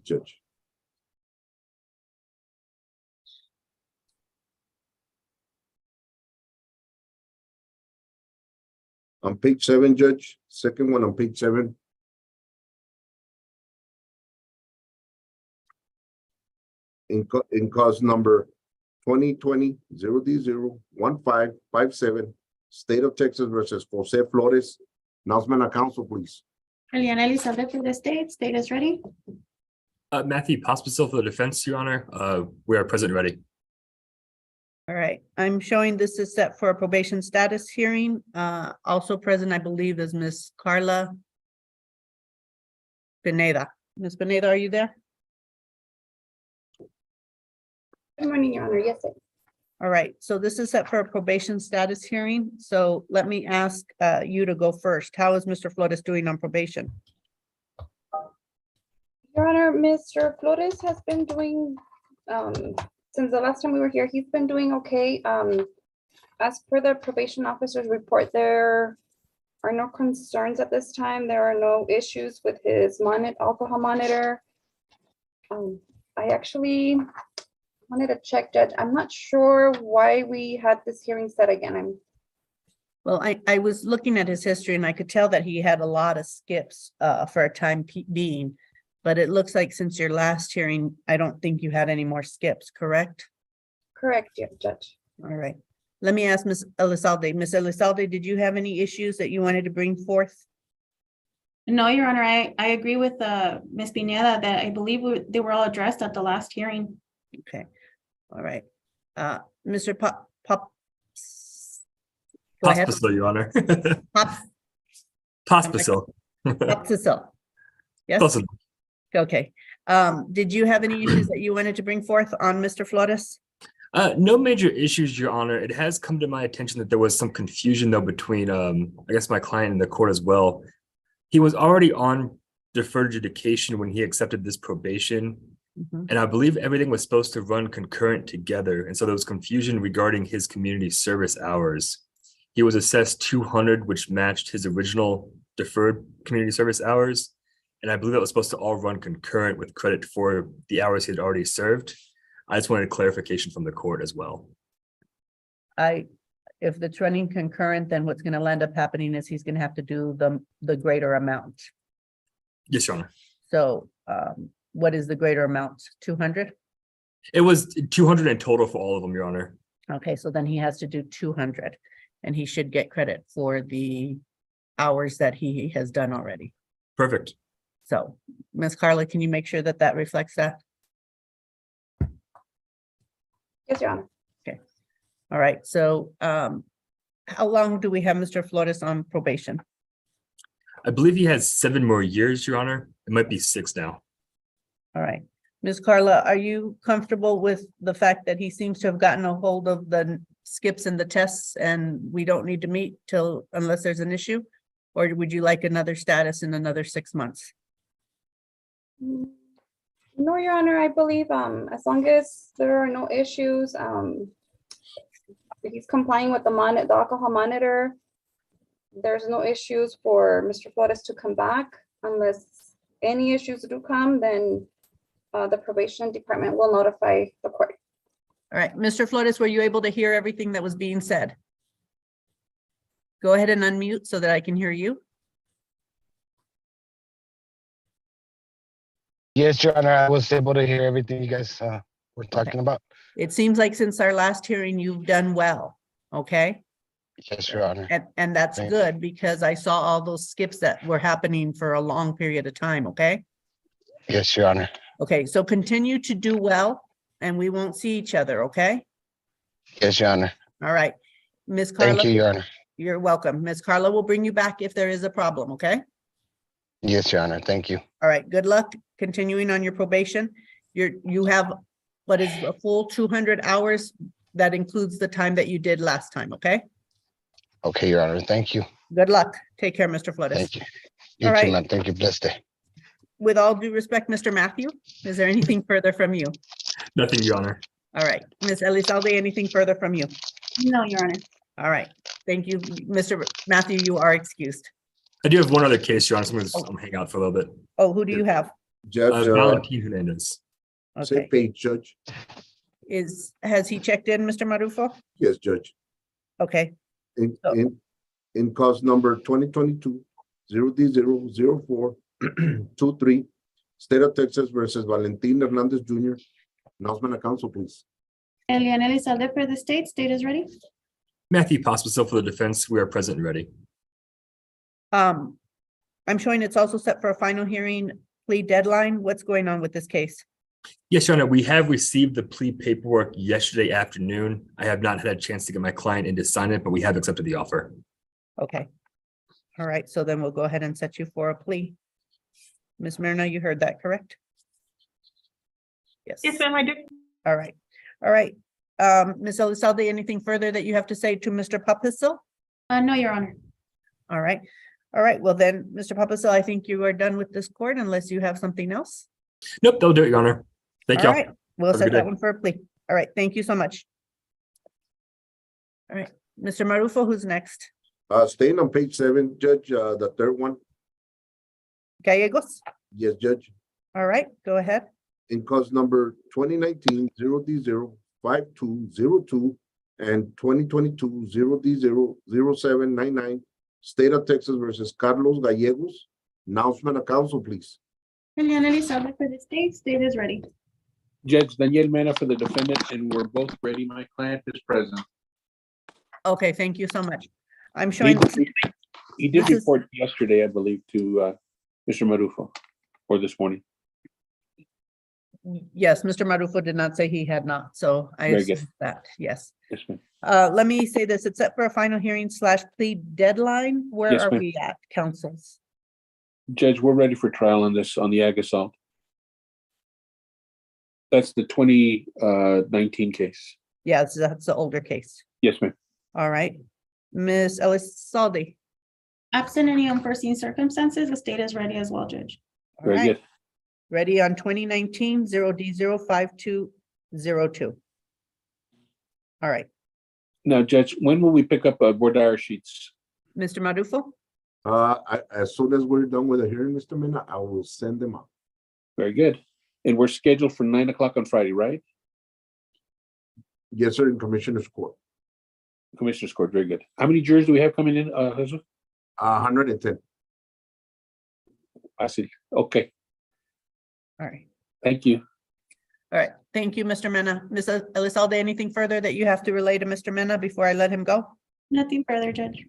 Judge. On page 7, Judge, second one on page 7. In cause number 2020-0D01557, State of Texas versus Jose Flores. Announcement of council, please. Eliana Elizalde for the state. State is ready. Matthew Pospisil for the defense, Your Honor. We are present ready. All right, I'm showing this is set for a probation status hearing. Also present, I believe, is Miss Carla Pineda. Miss Pineda, are you there? Good morning, Your Honor. Yes, sir. All right, so this is set for a probation status hearing. So let me ask you to go first. How is Mr. Flores doing on probation? Your Honor, Mr. Flores has been doing, since the last time we were here, he's been doing okay. As per the probation officer's report, there are no concerns at this time. There are no issues with his alcohol monitor. I actually wanted to check, Judge. I'm not sure why we had this hearing set again. Well, I was looking at his history and I could tell that he had a lot of skips for a time being. But it looks like since your last hearing, I don't think you had any more skips, correct? Correct, yeah, Judge. All right. Let me ask Ms. Elizalde. Ms. Elizalde, did you have any issues that you wanted to bring forth? No, Your Honor, I agree with Ms. Pineda that I believe they were all addressed at the last hearing. Okay. All right. Mr. Pospisil, Your Honor. Pospisil. Pospisil. Yes. Close enough. Okay. Did you have any issues that you wanted to bring forth on Mr. Flores? No major issues, Your Honor. It has come to my attention that there was some confusion though between I guess my client and the court as well. He was already on deferred adjudication when he accepted this probation. Mhm. And I believe everything was supposed to run concurrent together. And so there was confusion regarding his community service hours. He was assessed 200, which matched his original deferred community service hours. And I believe that was supposed to all run concurrent with credit for the hours he had already served. I just wanted clarification from the court as well. If it's running concurrent, then what's going to end up happening is he's going to have to do the greater amount. Yes, Your Honor. So what is the greater amount? 200? It was 200 in total for all of them, Your Honor. Okay, so then he has to do 200 and he should get credit for the hours that he has done already. Perfect. So, Ms. Carla, can you make sure that that reflects that? Yes, Your Honor. All right, so how long do we have Mr. Flores on probation? I believe he has 7 more years, Your Honor. It might be 6 now. All right. Ms. Carla, are you comfortable with the fact that he seems to have gotten a hold of the skips and the tests and we don't need to meet unless there's an issue? Or would you like another status in another 6 months? No, Your Honor, I believe as long as there are no issues, he's complying with the alcohol monitor. There's no issues for Mr. Flores to come back. Unless any issues do come, then the probation department will notify the court. All right, Mr. Flores, were you able to hear everything that was being said? Go ahead and unmute so that I can hear you. Yes, Your Honor, I was able to hear everything you guys were talking about. It seems like since our last hearing, you've done well, okay? Yes, Your Honor. And that's Thank you. good because I saw all those skips that were happening for a long period of time, okay? Yes, Your Honor. Okay, so continue to do well and we won't see each other, okay? Yes, Your Honor. All right. Ms. Carla. Thank you, Your Honor. You're welcome. Ms. Carla will bring you back if there is a problem, okay? Yes, Your Honor. Thank you. All right, good luck continuing on your probation. You have what is a full 200 hours. That includes the time that you did last time, okay? Okay, Your Honor. Thank you. Good luck. Take care, Mr. Flores. Thank you. You All too, right. man. Thank you. Blessed day. With all due respect, Mr. Matthew, is there anything further from you? Nothing, Your Honor. All right, Ms. Elizalde, anything further from you? No, Your Honor. All right, thank you, Mr. Matthew, you are excused. I do have one other case, Your Honor. So I'm going to hang out for a little bit. Oh, who do you have? Judge, Valentin Hernandez. same Okay, page, Judge. has he checked in, Mr. Marufo? Yes, Judge. Okay, In, Oh. in cause number 2022-0D00423, State of Texas versus Valentin Hernandez Jr. Announcement of council, please. Eliana Elizalde for the state. State is ready. Matthew Pospisil for the defense. We are present and ready. I'm showing it's also set for a final hearing plea deadline. What's going on with this case? Yes, Your Honor, we have received the plea paperwork yesterday afternoon. I have not had a chance to get my client in to sign it, but we have accepted the offer. Okay. All right, so then we'll go ahead and set you for a plea. Ms. Myrna, you heard that, correct? Yes. Yes, ma'am, I did. All right, all right. Ms. Elizalde, anything further that you have to say to Mr. Papasil? No, Your Honor. All right, all right. Well then, Mr. Papasil, I think you are done with this court unless you have something else. Nope, that'll do it, Your Honor. Thank All you. right, we'll Have a set good that day. one for a plea. All right, thank you so much. All right, Mr. Marufo, who's next? Staying on page 7, Judge, the third one. Gallegos? Yes, Judge. All right, go ahead. In cause number 2019-0D05202 and 2022-0D00799, State of Texas versus Carlos Gallegos. Announcement of council, please. Eliana Elizalde for the state. State is ready. Judge Daniel Mena for the defendant, and we're both ready. My client is present. Okay, thank you so much. I'm He showing, he did this is- report yesterday, I believe, to Mr. Marufo, or this morning. yes, Mr. Marufo did not say he had not, so I Very good. assume that, yes. Yes, ma'am. Let me say this, it's set for a final hearing / plea deadline. Where Yes, are ma'am. we at, councils? Judge, we're ready for trial on this, on the ag assault. That's the 2019 case. Yes, that's the older case. Yes, ma'am. All right. Ms. Elizalde. Absent any unforeseen circumstances, the state is ready as well, Judge. All Very right. good. Ready on 2019-0D05202. All right, Now, Judge, when will we pick up board diary sheets? Mr. Marufo? As soon as we're done with the hearing, Mr. Mena, I will send them out. Very good. And we're scheduled for 9 o'clock on Friday, right? Yes, sir, in Commissioner's Court. Commissioner's Court, very good. How many jurors do we have coming in, Jesus? 110. I see. Okay, All right, thank you. all right. Thank you, Mr. Mena. Ms. Elizalde, anything further that you have to relay to Mr. Mena before I let him go? Nothing further, Judge.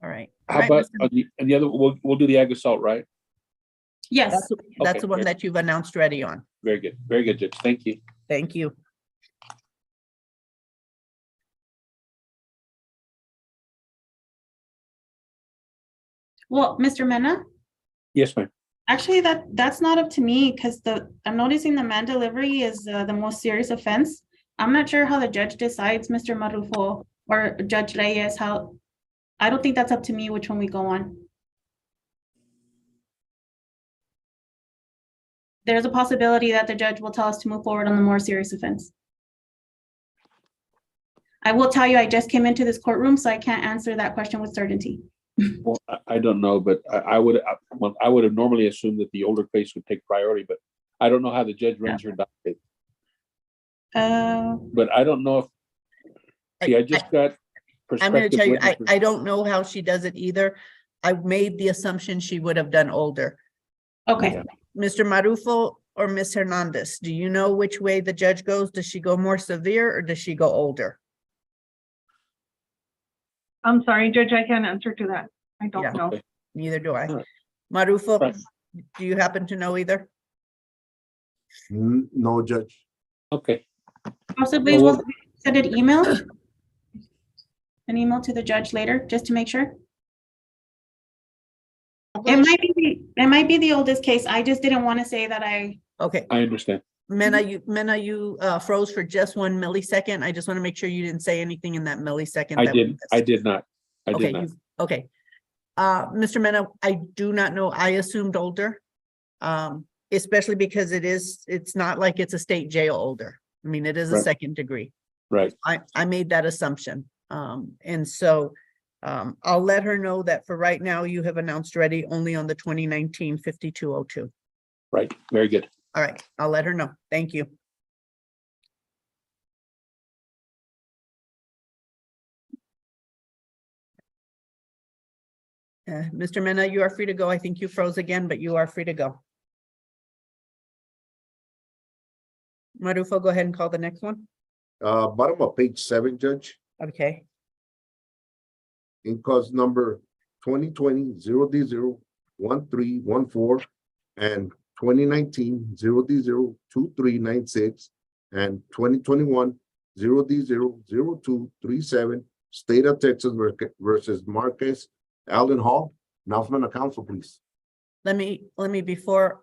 All right. How All right, about, Mr. and the other, we'll do the ag assault, right? Yes. That's the one very- that you've announced ready on. Very good, Judge. Thank you. Thank you. Well, Mr. Mena, Yes, ma'am. actually, that's not up to me because I'm noticing the man delivery is the most serious offense. I'm not sure how the judge decides, Mr. Marufo or Judge Reyes, how, I don't think that's up to me which one we go on. There's a possibility that the judge will tell us to move forward on the more serious offense. I will tell you, I just came into this courtroom, so I can't answer that question with certainty. Well, I don't know, but I would have normally assumed that the older case would take priority, but I don't know how the judge runs her docket. But I don't know if, see, I just got I'm gonna prospective tell you, witnesses. I don't know how she does it either. I made the assumption she would have done older. Okay, Yeah. Mr. Marufo or Ms. Hernandez, do you know which way the judge goes? Does she go more severe or does she go older? I'm sorry, Judge, I can't answer to that. I Yeah. don't know. Okay. Neither do I. Alright. Marufo, Right. do you happen to know either? No, Judge. Okay, possibly Well, we'll send an email. An email to the judge later, just to make sure. It might be the oldest case. I just didn't want to say that Okay, I understand. Mena, you froze for just 1 millisecond. I just want to make sure you didn't say anything in that millisecond. I that we did missed. not. I Okay, did not. okay. Mr. Mena, I do not know. I assumed older. Especially because it's not like it's a state jail older. I mean, it is a Right. second degree. Right. I made that assumption. And so I'll let her know that for right now, you have announced ready only on the 2019-5202. Right, very good. All right, I'll let her know. Thank you. Mr. Mena, you are free to go. I think you froze again, but you are free to go. Marufo, go ahead and call the next one. Bottom of page 7, Judge, Okay, in cause number 2020-0D01314 and 2019-0D02396 and 2021-0D00237, State of Texas versus Marquez Allen Hall. Announcement of council, please. let me before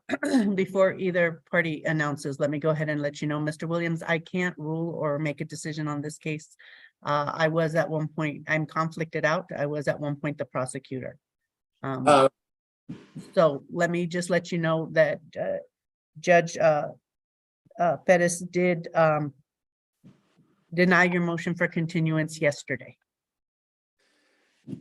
before either party announces, let me go ahead and let you know, Mr. Williams, I can't rule or make a decision on this case. I was at one point, I'm conflicted out. I was at one point the prosecutor. So let me just let you know that Judge Perez did deny your motion for continuance yesterday. I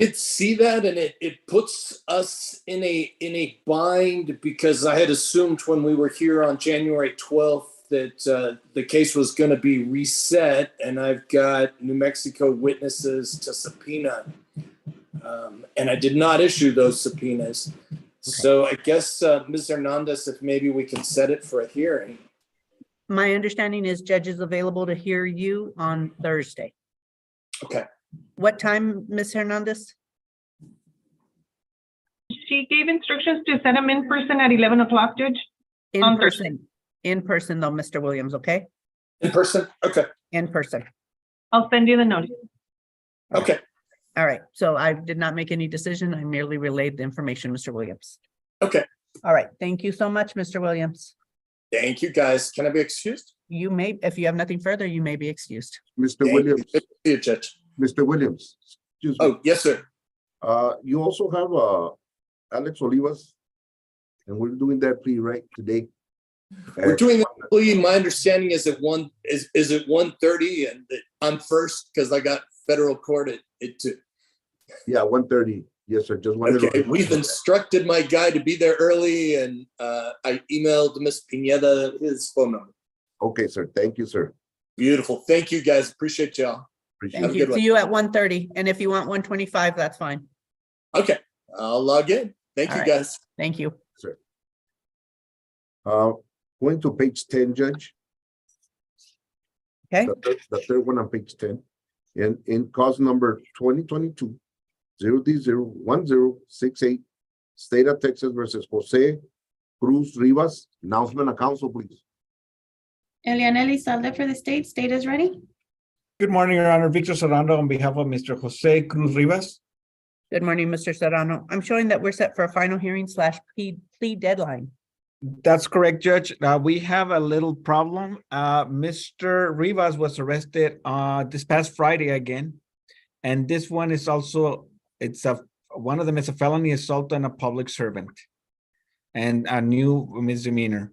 did see that, and it puts us in a bind because I had assumed when we were here on January 12th that the case was going to be reset, and I've got New Mexico witnesses to subpoena, and I did not issue those subpoenas. Okay. So I guess, Ms. Hernandez, if maybe we can set it for a hearing. My understanding is judge is available to hear you on Thursday. Okay. What time, Ms. Hernandez? She gave instructions to set him in person at 11 o'clock, Judge. In On person. In person though, Mr. Williams, okay? In person? Okay. In person. I'll send you the notice. Okay. All right, so I did not make any decision. I merely relayed the information, Mr. Williams. Okay. All right, thank you so much, Mr. Williams. Thank you, guys. Can I be excused? You may, if you have nothing further, you may be excused. Mr. Thank Williams, you. See you, Judge. Mr. Williams, excuse me. Oh, yes, sir. You also have Alex Olivas, and we're doing that plea right today. We're doing the plea. My understanding is at 1:30, and that I'm first because I got federal court at 2. Yeah, 1:30. Yes, sir. Just wanted Okay, to. we've instructed my guy to be there early, and I emailed Miss Pineda his phone number. Okay, sir. Thank you, sir. Beautiful. Thank you, guys. Appreciate y'all. Appreciate Thank it. you. See you at 1:30, and if you want 1:25, that's fine. Okay, I'll log in. Thank All you, right. guys. Thank you. Sir. Going to page 10, Judge. Okay, The third one on page 10. In cause number 2022-0D01068, State of Texas versus Jose Cruz Rivas. Announcement of council, please. Eliana Elizalde for the state. State is ready. Good morning, Your Honor. Victor Serrano on behalf of Mr. Jose Cruz Rivas. good morning, Mr. Serrano. I'm showing that we're set for a final hearing / plea deadline. That's correct, Judge. We have a little problem. Mr. Rivas was arrested this past Friday again. And this one is also, one of them is a felony assault on a public servant and a new misdemeanor.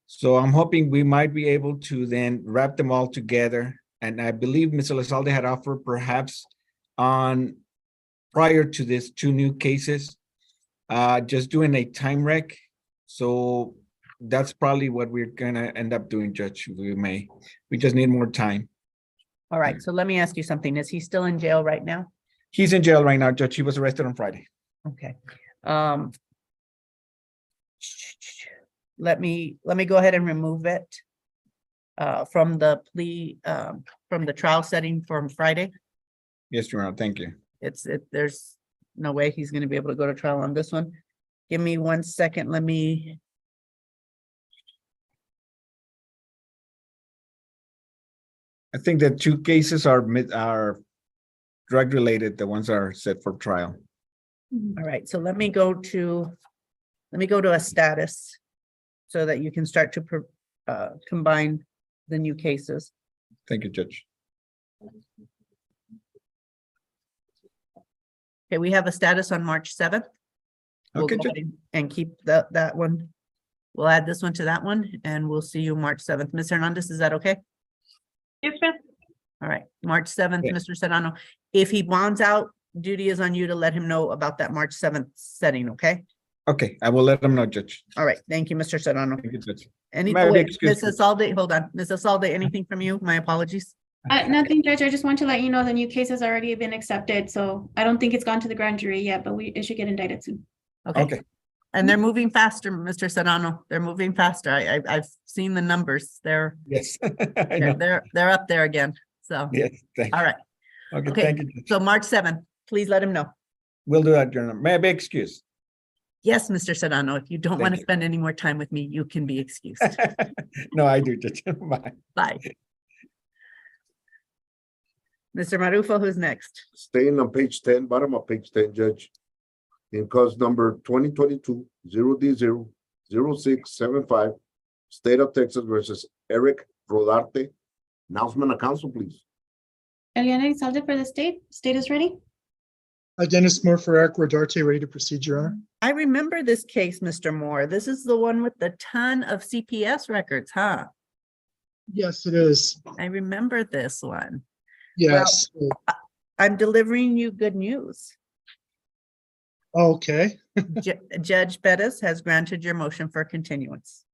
So I'm hoping we might be able to then wrap them all together. And I believe Ms. Elizalde had offered perhaps prior to this 2 new cases, just doing a time rec. So that's probably what we're gonna end up doing, Judge. We just need more time. All right, so let me ask you something. Is he still in jail right now? He's in jail right now, Judge. He was arrested on Friday. Okay. Let me go ahead and remove it from the plea, from the trial setting from Friday. Yes, Your Honor. Thank you. There's no way he's gonna be able to go to trial on this one. Give me 1 second. I think the 2 cases are drug related. The ones are set for trial. All right, so let me go to a status so that you can start to combine the new cases. Thank you, Judge. Okay, we have a status on March 7th. We'll Okay, go Judge. ahead and keep that one. We'll add this one to that one, and we'll see you March 7th. Ms. Hernandez, is that okay? Yes, ma'am. All right, March 7th, Yeah. Mr. Serrano. If he bonds out, duty is on you to let him know about that March 7th setting, okay? Okay, I will let them know, Judge. All right, thank you, Mr. Serrano. Thank you, Judge. Any, May I be wait, excused, Mrs. Alde, hold on, Mrs. Alde, anything from you? My apologies. Nothing, Judge. I just want to let you know the new case has already been accepted, so I don't think it's gone to the grand jury yet, but it should get indicted soon. Okay, Okay, and they're moving faster, Mr. Serrano. They're moving faster. I've seen the numbers. They're, yes. I know. they're up there again. So, Yes, thank all you. right. Okay, Okay, thank you. Judge. so March 7th, please let him know. We'll do that, Your Honor. May I be excused? Yes, Mr. Serrano, if you don't Thank want to you. spend any more time with me, you can be excused. No, I do, Judge. Bye. Bye. Mr. Marufo, who's next? Staying on page 10, bottom of page 10, Judge. In cause number 2022-0D00675, State of Texas versus Eric Rodarte. Announcement of council, please. Eliana Isalde for the state. State is ready. Dennis Moore for Eric Rodarte, ready to proceed, Your Honor. I remember this case, Mr. Moore. This is the one with the ton of CPS records, huh? Yes, it is. I remember this one. Yes. I'm delivering you good news. Okay, Judge Perez has granted your motion for continuance.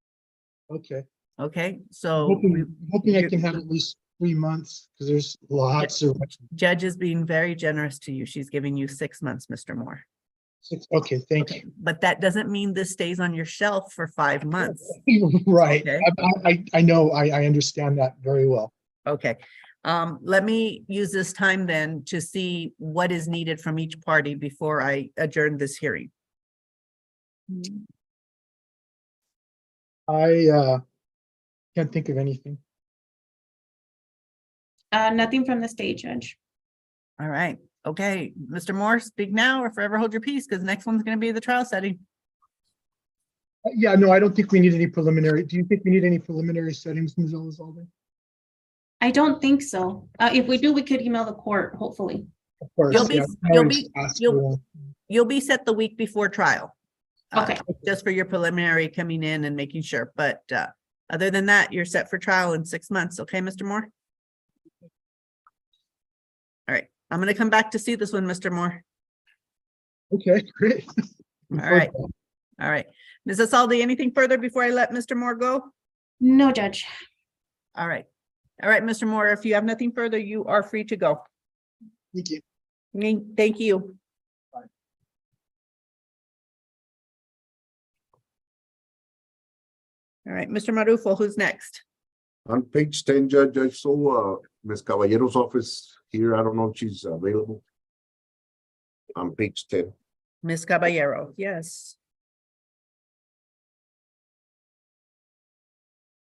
okay. Okay, so Hoping I can have at least 3 months because there's lots of. Judge is being very generous to you. She's giving you 6 months, Mr. Moore. Okay, thank you. But that doesn't mean this stays on your shelf for 5 months. Right. Okay. I know, I understand that very well. Okay, let me use this time then to see what is needed from each party before I adjourn this hearing. I can't think of anything. Nothing from the state, Judge. All right, okay, Mr. Moore, speak now or forever hold your peace, because next one's gonna be the trial setting. Yeah, no, I don't think we need any preliminary. Do you think we need any preliminary settings, Ms. Elizalde? I don't think so. If we do, we could email the court, hopefully. Of course. You'll be- yeah, I you'll always be- ask you'll- for one. You'll be set the week before trial. Okay. Just for your preliminary coming in and making sure, but other than that, you're set for trial in 6 months, okay, Mr. Moore? All right, I'm gonna come back to see this one, Mr. Moore. Okay, great. All right, all right. Mrs. Alde, anything further before I let Mr. Moore go? No, Judge. All right. All right, Mr. Moore, if you have nothing further, you are free to go. Thank you. Thank you. All right, Mr. Marufo, who's next? On page 10, Judge, I saw Ms. Caballero's office here. I don't know if she's available. On page 10. Ms. Caballero, yes.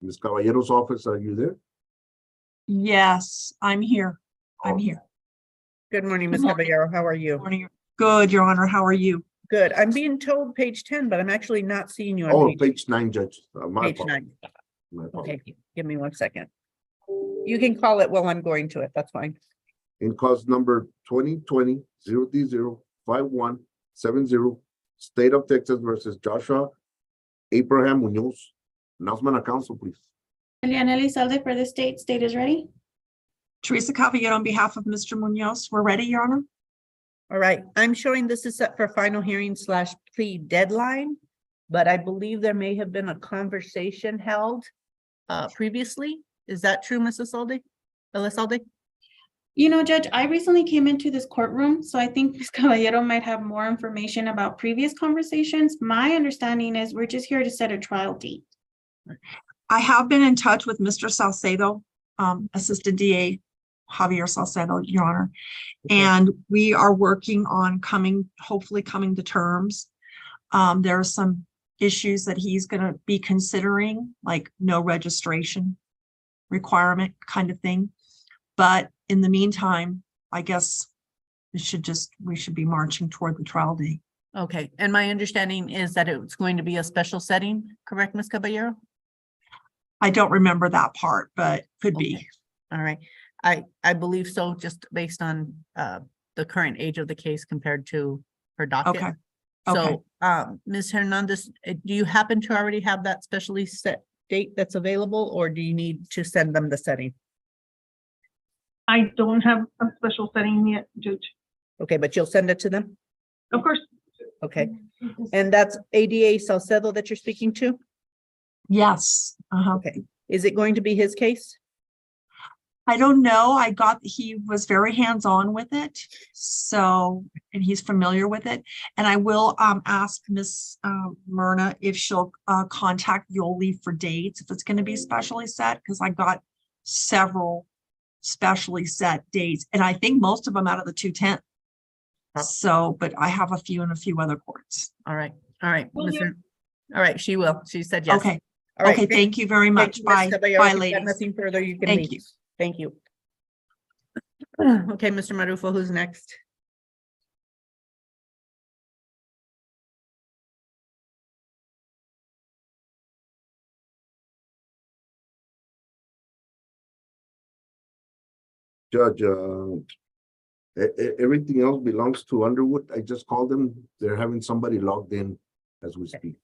Ms. Caballero's office, are you there? Yes, I'm here. I'm here. Good morning, Ms. Good morning. Caballero, how are you? Morning. Good, Your Honor. How are you? Good, I'm being told page 10, but I'm actually not seeing you Oh, on page 9, Judge. My page apologies. 9. My apologies. Okay, give me 1 second. You can call it while I'm going to it, that's fine. In cause number 2020-0D05170, State of Texas versus Joshua Abraham Munoz. Announcement of council, please. Eliana Isalde for the state. State is ready. Teresa Caballero on behalf of Mr. Munoz. We're ready, Your Honor. All right, I'm showing this is set for final hearing / plea deadline, but I believe there may have been a conversation held previously. Is that true, Mrs. Alde? Alyssa Alde? You know, Judge, I recently came into this courtroom, so I think Ms. Caballero might have more information about previous conversations. My understanding is we're just here to set a trial date. I have been in touch with Mr. Salcedo, Assistant DA Javier Salcedo, Your Honor. And we are working on hopefully coming to terms. There are some issues that he's going to be considering, like no registration requirement kind of thing. But in the meantime, I guess we should be marching toward the trial date. Okay, and my understanding is that it's going to be a special setting, correct, Ms. Caballero? I don't remember that part, but could be. Okay. All right, I believe so, just based on the current age of the case compared to her docket. Okay. Okay. So, Ms. Hernandez, do you happen to already have that specially set date that's available, or do you need to send them the setting? I don't have a special setting yet, Judge. Okay, but you'll send it to them? Of course. Okay, and that's ADA Salcedo that you're speaking to? Yes, Okay, is it going to be his case? I don't know. He was very hands-on with it. So, and he's familiar with it. And I will ask Miss Myrna if she'll contact Yoli for dates, if it's going to be specially set, because I got several specially set dates, and I think most of them out of the 210. So, but I have a few in a few other courts. All right, all right. Will you? All right, she will. She said yes. Okay. All right. Okay, thank you very much. Ms. Bye. Caballero. Bye, If you've got ladies. Nothing further, you can Thank leave. you. Thank you. Okay, Mr. Marufo, who's next? Judge, everything else belongs to Underwood. I just called them. They're having somebody logged in as we speak.